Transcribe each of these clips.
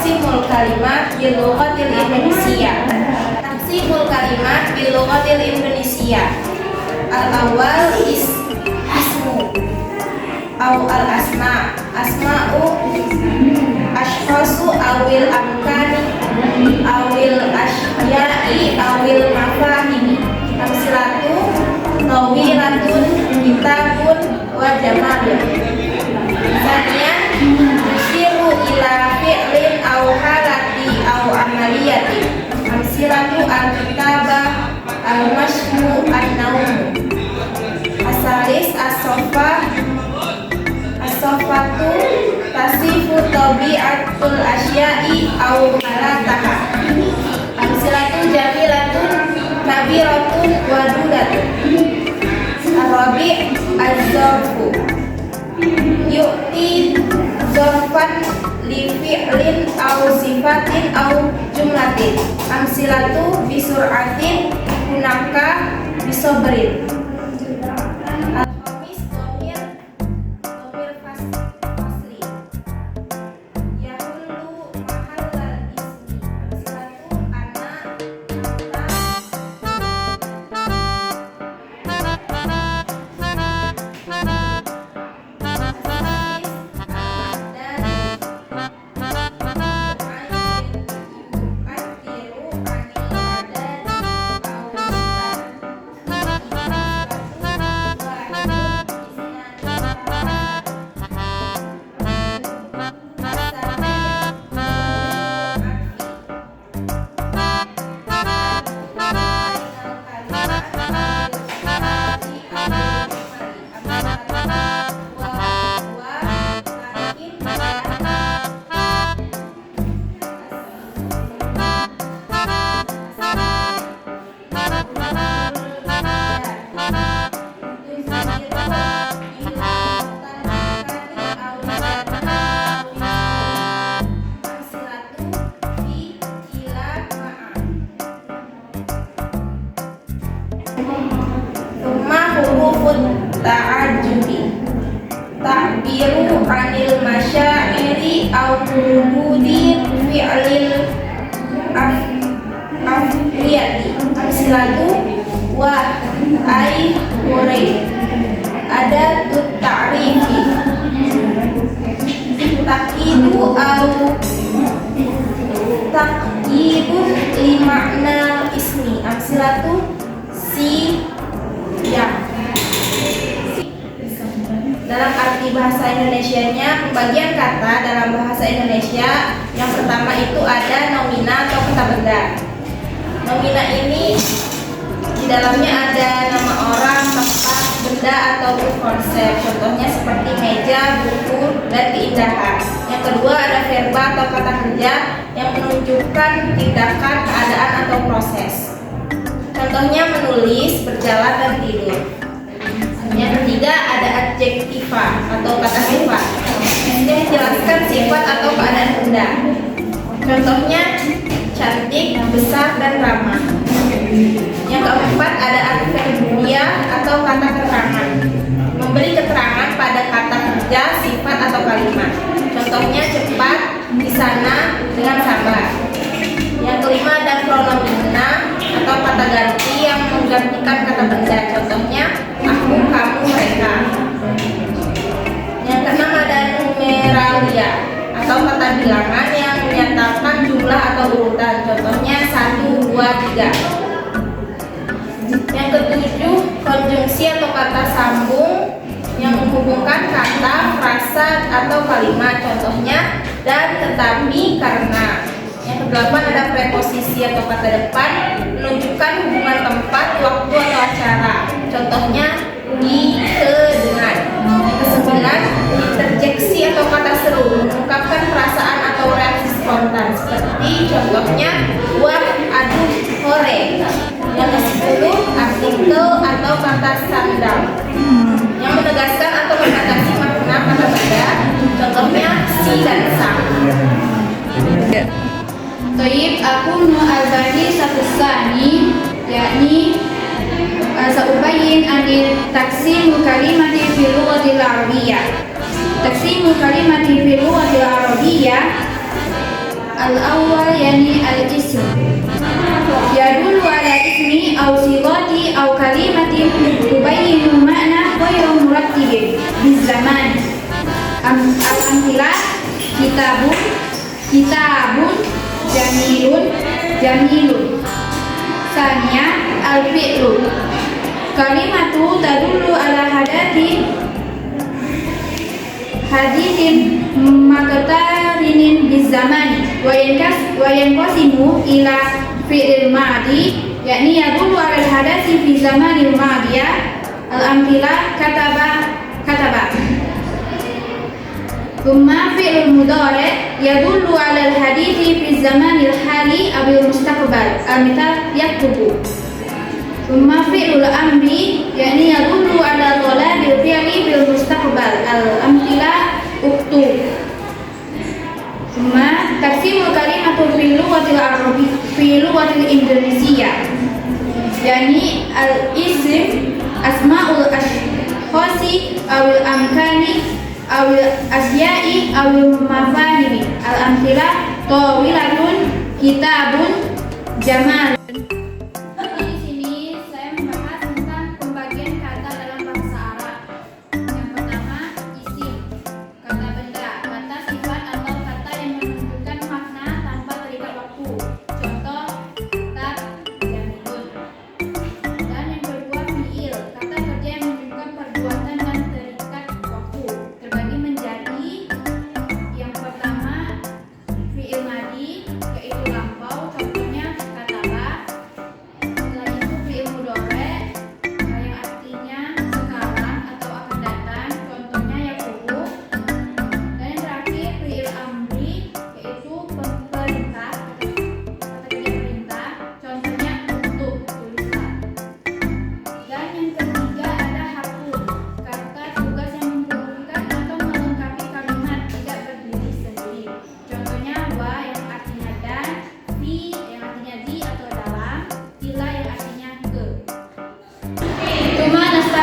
Taqsimul kalimat bil lughatil Indonesia. Taqsimul kalimat bil lughatil Indonesia. Al-awwal ismu au al-asma. Asma'u ashkhasu awil amkani awil asya'i awil mafahimi. Amsilatu tawilatun kitabun wa jamalun. Saniya yusiru ila fi'lin aw halati aw amaliyati. Amsilatu al-kitabah al-mashmu an-nawm. Asalis as-sofatu tasifu tabi'atul asya'i aw halataha. Amsilatu jamilatun kabiratun wadudatun. Arabi az-zarfu yu'ti zarfan li fi'lin aw sifatin aw jumlatin. Amsilatu bisur'atin hunaka bisobrin. Al-khamis domir fasli yahullu mahallal ismi. Amsilatu ana ta'ajubi ta'biru anil masyairi au wujudi fi'lil afriyati. Amsilatu wa ai hurai adatut ta'rifi taqidu au taqidun li makna ismi. Amsilatu si ya. Dalam arti bahasa Indonesianya, pembagian kata dalam bahasa Indonesia yang pertama itu ada nomina atau kata benda. Nomina ini di dalamnya ada nama orang, tempat, benda atau konsep. Contohnya seperti meja, buku, dan keindahan. Yang kedua ada verba atau kata kerja yang menunjukkan tindakan, keadaan atau proses. Contohnya menulis, berjalan, dan tidur. Yang ketiga ada adjektiva atau kata sifat yang menjelaskan sifat atau keadaan benda. Contohnya cantik, besar, dan ramah. Yang keempat ada adverbial atau kata keterangan, memberi keterangan pada kata kerja, sifat, atau kalimat. Contohnya cepat, di sana, dengan sabar. Yang kelima ada pronomina atau kata ganti yang menggantikan kata benda. Contohnya aku, kamu, mereka. Yang keenam ada numeralia atau kata bilangan yang menyatakan jumlah atau urutan. Contohnya 1, 2, 3. Yang ketujuh konjungsi atau kata sambung yang menghubungkan kata, frasa, atau kalimat. Contohnya dan, tetapi, karena. Yang kedelapan ada preposisi atau kata depan menunjukkan hubungan tempat, waktu, atau acara. Contohnya di, ke, dengan. Yang kesembilan interjeksi atau kata seru mengungkapkan perasaan atau reaksi spontan. Seperti contohnya wah, aduh, hore. Yang kesepuluh artikel atau kata sandal yang menegaskan atau membatasi makna kata benda. Contohnya si dan sang. Toyib aku al-bani satusani yakni saubayin anil taksimu kalimati fil lughatil arabiyyah. Taksimu kalimati fil lughatil arabiyyah Al-awwal yani al-ism yadullu ala ismi aw sigati aw kalimatin tubayyinu ma'na ghairu murattibin bizaman. Al-amthilah kitabun jamilun. Sania al-fi'lu kalimatu tadullu ala hadithin maqtarinin bizamani wa yanqasimu ila fi'il madi yakni yadullu ala hadathi fi zamanil madiyah. Al-amthilah kataba thumma fi'il mudhari yadullu ala hadithi fi zamanil hali abil mustaqbal. Al-mithal yaktubu. Thumma fi'lul amri yakni yadullu ala talabil fi'li bil mustaqbal. Al-amthilah uktub. Thumma taqsimul kalimatu fil lughatil arabi fi lughatil indonesia yakni al-ism asma'ul ashkhasi awil amkani awil asya'i awil mafahimi. Al-amthilah tawilatun kitabun jamal.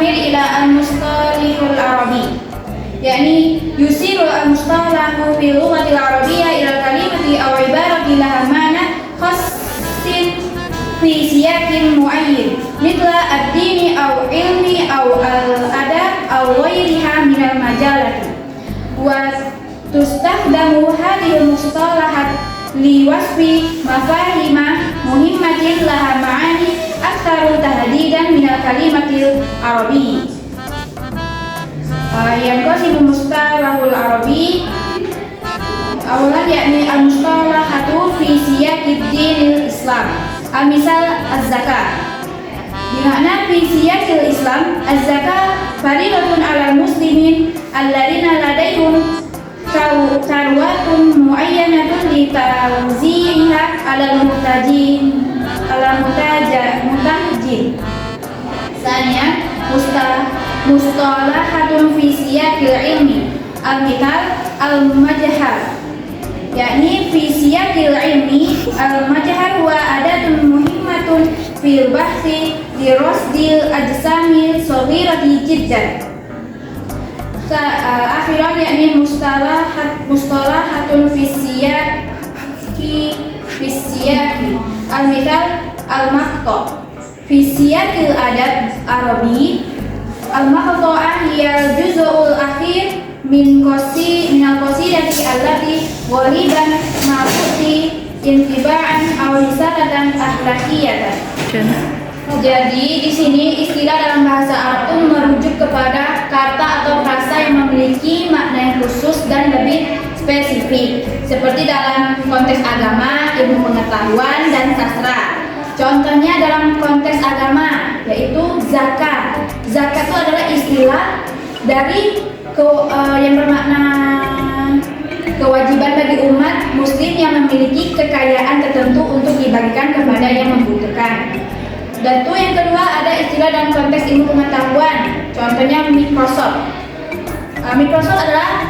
Ila al-mustalihul arabi yakni yusiru al-mustalahu fi lughatil arabiyyah ila kalimati aw ibarati laha ma'na khassin fi siyaqin muayyin mithla ad-dini aw ilmi aw al-adab aw ghairiha min al-majalati wa tustakhdamu hadhihi al-mustalahat li wasfi mafahima muhimmatin laha ma'ani aktaru tahdidan min al-kalimatil arabi. Yang qasimu mustalahul arabi awalan yakni al-mustalahatu fi siyaqid dinil islam. Al-misal az-zakah bima'na fi siyaqil islam az-zakah faridatun 'alal muslimin alladziina ladaihim tarwatun muayyanatun li tawzi'iha 'alal muhtajin. Sanya mustalahatun fi siyaqil ilmi. Al-mithal al-majhar yakni fi siyaqil ilmi al-majhar wa adatun muhimmatun fil bahthi li rasdil ajsami shaghirati jiddan. Akhiran yakni mustalahatun fi siyaqi al-mithal al-maqta fi siyaqil adab arabi. Al-maqta'ah hiya juz'ul akhir min al-qasidati allati ghaliban ma'quti intiba'an aw risalatan akhlaqiyatan. Jadi di sini istilah dalam bahasa Arab itu merujuk kepada kata atau frasa yang memiliki makna yang khusus dan lebih spesifik, seperti dalam konteks agama, ilmu pengetahuan, dan sastra. Contohnya dalam konteks agama, yaitu zakat. Zakat itu adalah istilah dari yang bermakna kewajiban bagi umat muslim yang memiliki kekayaan tertentu untuk dibagikan kepada yang membutuhkan. Dan itu yang kedua ada istilah dalam konteks ilmu pengetahuan, contohnya Microsoft. Microsoft adalah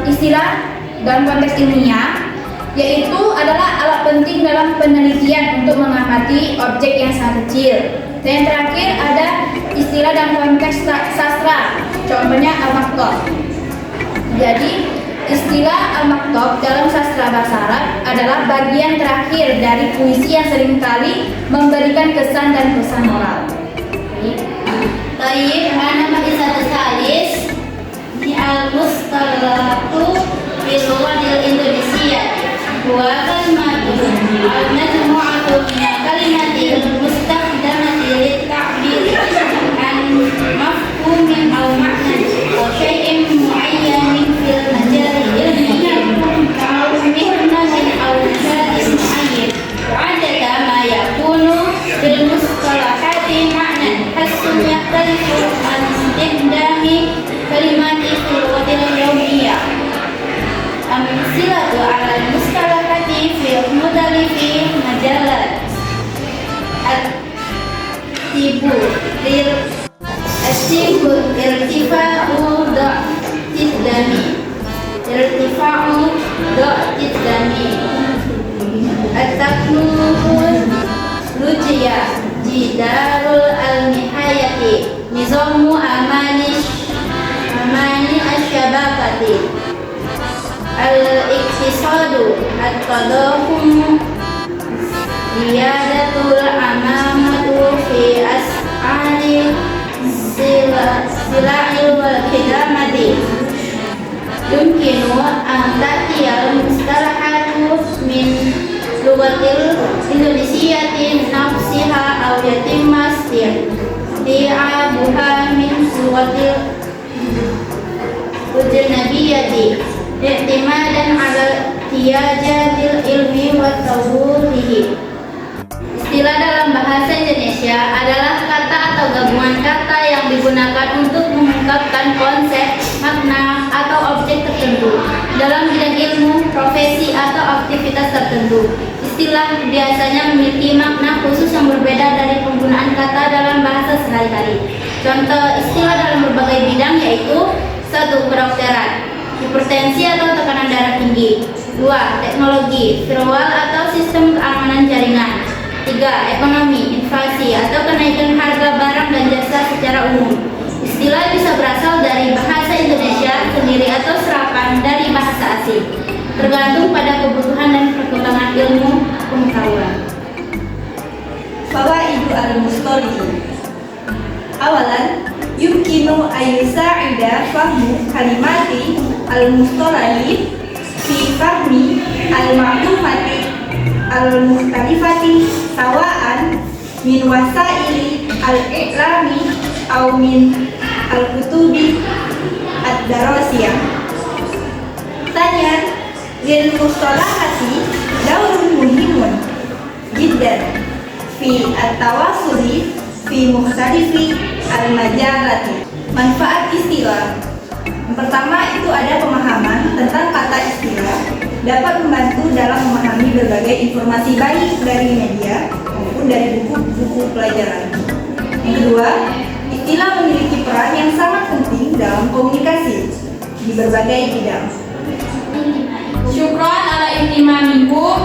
istilah dalam konteks ilmiah, yaitu adalah alat penting dalam penelitian untuk mengamati objek yang sangat kecil. Dan yang terakhir ada istilah dalam konteks sastra, contohnya al-maktab. Jadi istilah al-maktab dalam sastra bahasa Arab adalah bagian terakhir dari puisi yang seringkali memberikan kesan dan pesan moral. Taib, ana maqisatu salis di al-mustalahatu fil lughatil Indonesia. Wa kalimatun al-majmu'atu min kalimatil mustakhdamati lit-ta'bir an mafhumin aw ma'nan aw syai'in mu'ayyanin fil majali ilmiyyin aw mihnatin aw syai'in mu'ayyan. Wa'adada ma yakunu bil mustalahati ma'nan hasun yahtalifu an istihdami kalimati fil lughatil yawmiyah. Amsilatu ala mustalahati fil mudalifi majalat at-tibu irtifa'u da'tid dami at-taknun lujya jidarul al-nihayati nizamu amani asyabakati al-iqtisadu at-tadahum ziyadatul amamatu fi as'ali sila'il wal khidamati. Yumkinu an ta'tiyal mustalahatu min lughatil indonesiyatin nafsiha aw yatimma isti'abuha min lughatil ujnabiyati i'timadan 'ala tiyajatil ilmi wa tawudihi. Istilah dalam bahasa Indonesia adalah kata atau gabungan kata yang digunakan untuk mengungkapkan konsep, makna, atau objek tertentu dalam bidang ilmu, profesi, atau aktivitas tertentu. Istilah biasanya memiliki makna khusus yang berbeda dari penggunaan kata dalam bahasa sehari-hari. Contoh istilah dalam berbagai bidang yaitu: 1. Kedokteran, hipertensi atau tekanan darah tinggi. 2. Teknologi, firewall atau sistem keamanan jaringan. 3. Ekonomi, inflasi atau kenaikan harga barang dan jasa secara umum. Istilah bisa berasal dari bahasa Indonesia sendiri atau serapan dari bahasa asing, tergantung pada kebutuhan dan perkembangan ilmu pengetahuan. Fawaidu al-mustalahi. Awalan, yumkinu ayyusa'ida fahmu kalimati al-mustalahi fi fahmi al-ma'lumati al-mukhtalifati sawa'an min wasaili al-i'lami aw min al-kutubi ad-darasiyah. Tanya, lil mustalahati daurun muhimun jiddan fi at-tawasuli fi mukhtalifi al-majalati. Manfaat istilah. Yang pertama itu ada pemahaman tentang kata istilah dapat membantu dalam memahami berbagai informasi baik dari media maupun dari buku-buku pelajaran. Yang kedua, istilah memiliki peran yang sangat penting dalam komunikasi di berbagai bidang. Syukron ala ihtimamikum